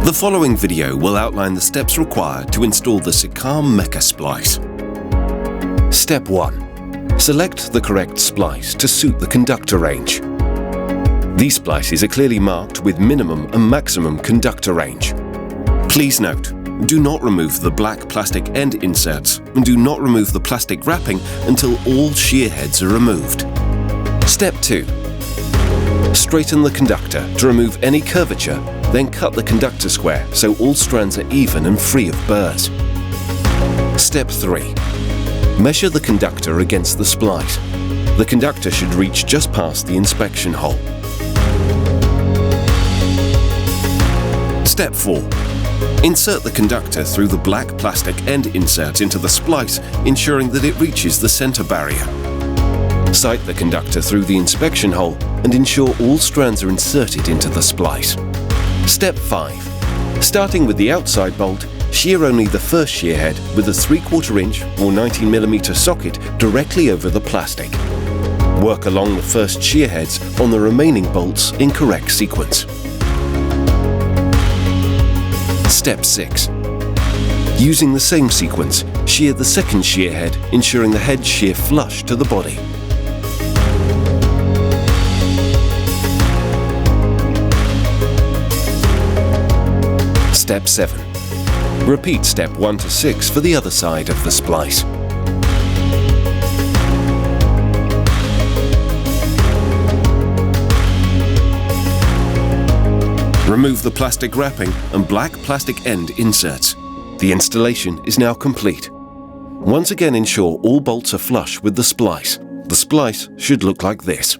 The following video will outline the steps required to install the Mecha Splice. Step 1. Select the correct splice to suit the conductor range. These splices are clearly marked with minimum and maximum conductor range. Please note, do not remove the black plastic end inserts and do not remove the plastic wrapping until all shear heads are removed. Step 2. Straighten the conductor to remove any curvature, then cut the conductor square so all strands are even and free of burrs. Step 3. Measure the conductor against the splice. The conductor should reach just past the inspection hole. Step 4. Insert the conductor through the black plastic end insert into the splice, ensuring that it reaches the center barrier. Sight the conductor through the inspection hole and ensure all strands are inserted into the splice. Step 5. Starting with the outside bolt, shear only the first shear head with a 3/4 inch or 19mm socket directly over the plastic. Work along the first shear heads on the remaining bolts in correct sequence. Step 6. Using the same sequence, shear the second shear head, ensuring the heads shear flush to the body. Step 7. Repeat step 1 to 6 for the other side of the splice. Remove the plastic wrapping and black plastic end inserts. The installation is now complete. Once again, ensure all bolts are flush with the splice. The splice should look like this.